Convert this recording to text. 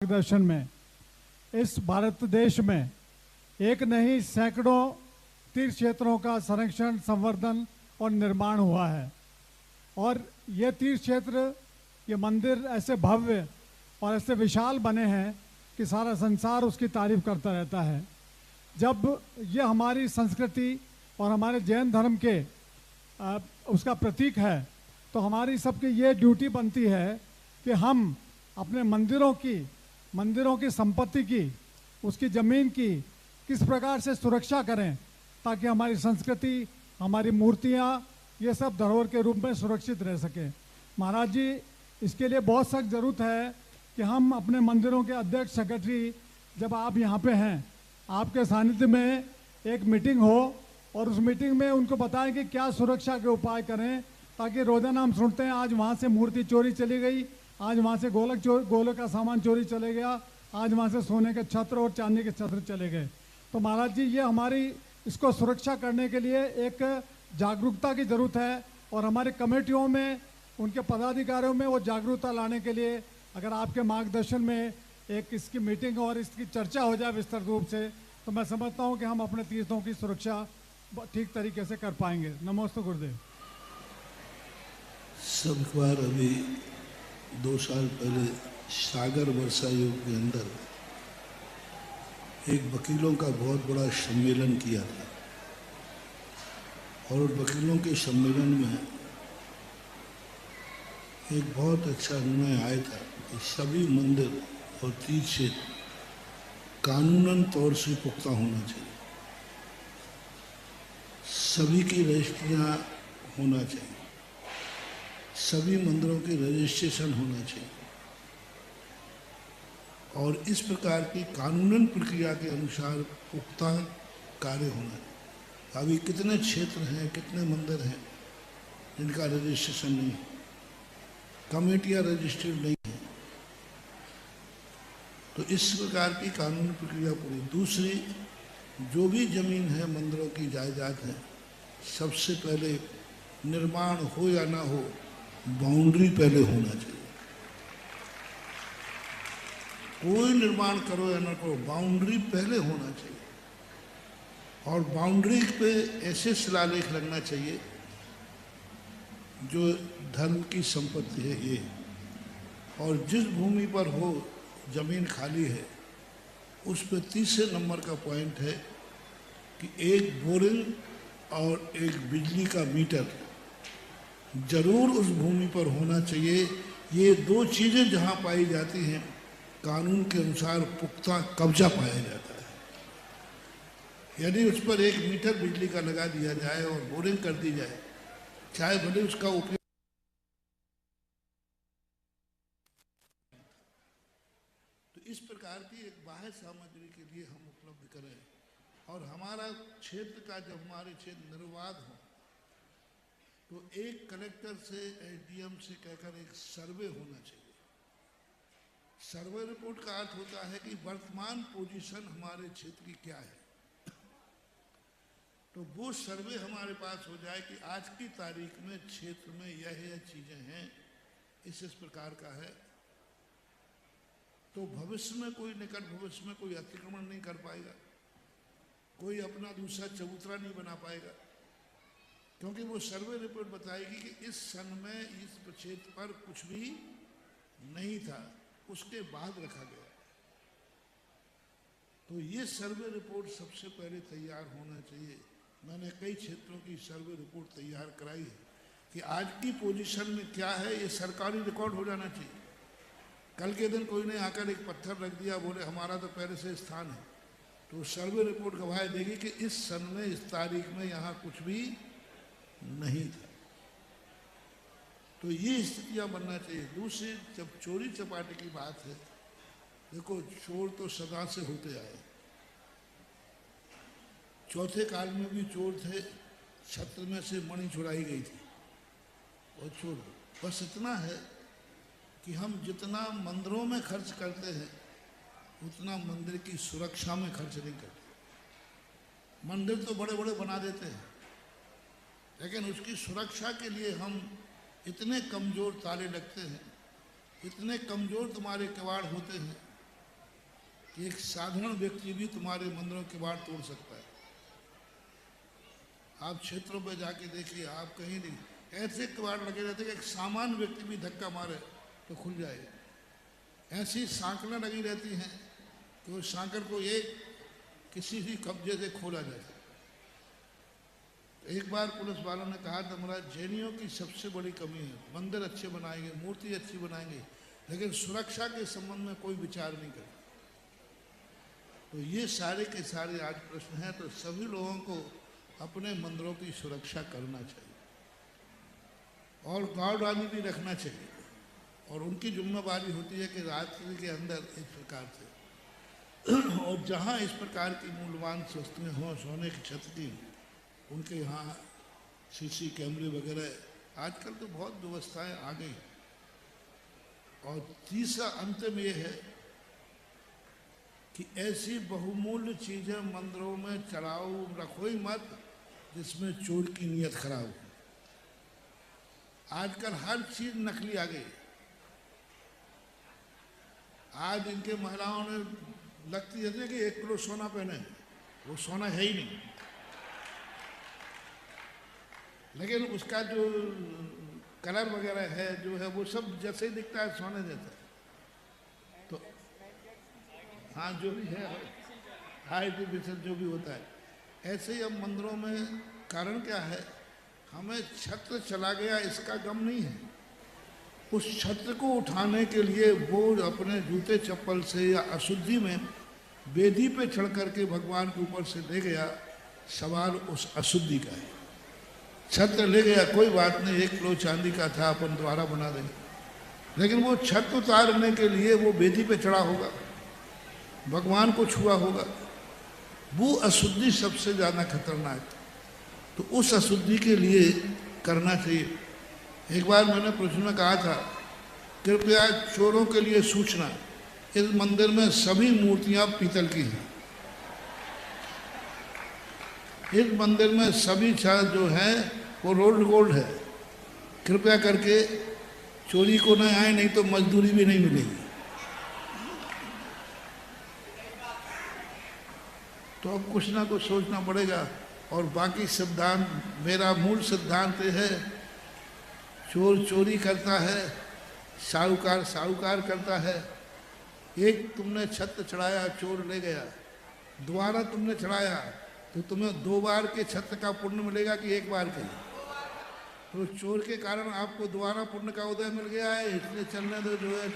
मार्गदर्शन में इस भारत देश में एक नहीं सैकड़ों तीर्थ क्षेत्रों का संरक्षण, संवर्धन और निर्माण हुआ है। और ये तीर्थ क्षेत्र, ये मंदिर ऐसे भव्य और ऐसे विशाल बने हैं कि सारा संसार उसकी तारीफ करता रहता है। जब ये हमारी संस्कृति और हमारे जैन धर्म के उसका प्रतीक है, तो हमारी सबकी ये ड्यूटी बनती है कि हम अपने मंदिरों की संपत्ति की, उसकी ज़मीन की किस प्रकार से सुरक्षा करें ताकि हमारी संस्कृति, हमारी मूर्तियाँ, ये सब धरोहर के रूप में सुरक्षित रह सके। महाराज जी, इसके लिए बहुत सख्त ज़रूरत है कि हम अपने मंदिरों के अध्यक्ष, सेक्रेटरी, जब आप यहाँ पे हैं, आपके सानिध्य में एक मीटिंग हो और उस मीटिंग में उनको बताएं कि क्या सुरक्षा के उपाय करें, ताकि रोजाना हम सुनते हैं आज वहाँ से मूर्ति चोरी चली गई, आज वहाँ से गोलक का सामान चोरी चले गया, आज वहाँ से सोने के छत्र और चांदी के छत्र चले गए। तो महाराज जी, ये हमारी इसको सुरक्षा करने के लिए एक जागरूकता की ज़रूरत है और हमारे कमेटियों में, उनके पदाधिकारियों में वो जागरूकता लाने के लिए अगर आपके मार्गदर्शन में एक इसकी मीटिंग और इसकी चर्चा हो जाए विस्तृत रूप से, तो मैं समझता हूँ कि हम अपने तीर्थों की सुरक्षा ठीक तरीके से कर पाएंगे। नमस्ते गुरुदेव। सब बार अभी 2 साल पहले सागर वर्षा योग के अंदर एक वकीलों का बहुत बड़ा सम्मेलन किया था और वकीलों के सम्मेलन में एक बहुत अच्छा निर्णय आया था कि सभी मंदिर और तीर्थ क्षेत्र कानूनन तौर से पुख्ता होना चाहिए, सभी की रजिस्ट्रियाँ होना चाहिए, सभी मंदिरों की रजिस्ट्रेशन होना चाहिए और इस प्रकार की कानूनन प्रक्रिया के अनुसार पुख्ता कार्य होना चाहिए। अभी कितने क्षेत्र हैं, कितने मंदिर हैं जिनका रजिस्ट्रेशन नहीं है, कमेटियाँ रजिस्टर्ड नहीं है। तो इस प्रकार की कानूनी प्रक्रिया पूरी। दूसरी, जो भी जमीन है मंदिरों की जायदाद है, सबसे पहले निर्माण हो या ना हो, बाउंड्री पहले होना चाहिए। कोई निर्माण करो या ना करो, बाउंड्री पहले होना चाहिए और बाउंड्री पे ऐसे शिलालेख लगना चाहिए जो धर्म की संपत्ति है ये, और जिस भूमि पर हो जमीन खाली है उस पर तीसरे नंबर का पॉइंट है कि एक बोरिंग और एक बिजली का मीटर जरूर उस भूमि पर होना चाहिए। ये 2 चीज़ें जहाँ पाई जाती हैं, कानून के अनुसार पुख्ता कब्जा पाया जाता है। यदि उस पर 1 मीटर बिजली का लगा दिया जाए और बोरिंग कर दी जाए, चाहे भले उसका उपयोग, तो इस प्रकार की एक बाह्य सामग्री के लिए हम उपलब्ध करें और हमारा क्षेत्र का, जब हमारे क्षेत्र निर्वाध हो तो एक कलेक्टर से, एसडीएम से कहकर एक सर्वे होना चाहिए। सर्वे रिपोर्ट का अर्थ होता है कि वर्तमान पोजीशन हमारे क्षेत्र की क्या है, तो वो सर्वे हमारे पास हो जाए कि आज की तारीख में क्षेत्र में यह चीज़ें हैं, इस प्रकार का है, तो भविष्य में कोई, निकट भविष्य में कोई अतिक्रमण नहीं कर पाएगा, कोई अपना दूसरा चबूतरा नहीं बना पाएगा, क्योंकि वो सर्वे रिपोर्ट बताएगी कि इस सन में इस क्षेत्र पर कुछ भी नहीं था, उसके बाद रखा गया। तो ये सर्वे रिपोर्ट सबसे पहले तैयार होना चाहिए। मैंने कई क्षेत्रों की सर्वे रिपोर्ट तैयार कराई है कि आज की पोजीशन में क्या है, ये सरकारी रिकॉर्ड हो जाना चाहिए। कल के दिन कोई ने आकर एक पत्थर रख दिया, बोले हमारा तो पहले से स्थान है, तो सर्वे रिपोर्ट गवाह देगी कि इस सन में, इस तारीख में यहाँ कुछ भी नहीं था। तो ये स्थितियाँ बनना चाहिए। दूसरी, जब चोरी चपाटी की बात है, देखो चोर तो सदा से होते आए, चौथे काल में भी चोर थे, छत्र में से मणि चुराई गई थी और चोर। बस इतना है कि हम जितना मंदिरों में खर्च करते हैं उतना मंदिर की सुरक्षा में खर्च नहीं करते। मंदिर तो बड़े बड़े बना देते हैं, लेकिन उसकी सुरक्षा के लिए हम इतने कमज़ोर ताले लगते हैं, इतने कमज़ोर तुम्हारे किवाड़ होते हैं कि एक साधारण व्यक्ति भी तुम्हारे मंदिरों के बाहर तोड़ सकता है। आप क्षेत्रों पे जाके देखिए, आप कहीं नहीं, ऐसे कबाड़ लगे रहते कि एक सामान्य व्यक्ति भी धक्का मारे तो खुल जाए। ऐसी सांकलें लगी रहती हैं कि उस सांकल को एक किसी भी कब्जे से खोला जाए। एक बार पुलिस वालों ने कहा था, महाराज जैनियों की सबसे बड़ी कमी है, मंदिर अच्छे बनाएंगे, मूर्ति अच्छी बनाएंगे, लेकिन सुरक्षा के संबंध में कोई विचार नहीं करता। तो ये सारे के सारे आज प्रश्न हैं। तो सभी लोगों को अपने मंदिरों की सुरक्षा करना चाहिए और गार्ड आदमी भी रखना चाहिए, और उनकी जिम्मेदारी होती है कि रात्रि के अंदर इस प्रकार से और जहाँ इस प्रकार की मूल्यवान वस्तुएं हों, सोने की छत की, उनके यहाँ सीसी कैमरे वगैरह, आजकल तो बहुत व्यवस्थाएं आ गई। और तीसरा अंतिम ये है कि ऐसी बहुमूल्य चीजें मंदिरों में चढ़ाओ, रखो ही मत जिसमें चोर की नीयत खराब हो। आजकल हर चीज नकली आ गई। आज इनके महिलाओं ने लगती है कि 1 किलो सोना पहने, वो सोना है ही नहीं, लेकिन उसका जो कलर वगैरह है जो है वो सब जैसे ही दिखता है सोने जैसा। तो हाँ, जो भी है आर्टिफिशियल जो भी होता है, ऐसे ही अब मंदिरों में कारण क्या है, हमें छत्र चला गया इसका गम नहीं है। उस छत्र को उठाने के लिए वो अपने जूते चप्पल से या अशुद्धि में वेदी पे चढ़ करके भगवान के ऊपर से ले गया। सवाल उस अशुद्धि का है। छत्र ले गया, कोई बात नहीं, 1 किलो चांदी का था, अपन दोबारा बना देंगे, लेकिन वो छत्र उतारने के लिए वो वेदी पे चढ़ा होगा, भगवान को छुआ होगा, वो अशुद्धि सबसे ज़्यादा खतरनाक है। तो उस अशुद्धि के लिए करना चाहिए। एक बार मैंने प्रश्न में कहा था, कृपया चोरों के लिए सूचना, इस मंदिर में सभी मूर्तियां पीतल की हैं। इस मंदिर में सभी छड़ जो है वो रोल्ड गोल्ड है। कृपया करके चोरी को न आए, नहीं तो मजदूरी भी नहीं मिलेगी। तो अब कुछ ना कुछ सोचना पड़ेगा। और बाकी सिद्धांत, मेरा मूल सिद्धांत है, चोर चोरी करता है, साहूकार साहूकार करता है। एक तुमने छत्र चढ़ाया, चोर ले गया, दोबारा तुमने चढ़ाया तो तुम्हें 2 बार के छत्र का पुण्य मिलेगा कि 1 बार के? तो चोर के कारण आपको दोबारा पुण्य का उदय मिल गया है, इसलिए चलने दो जो है।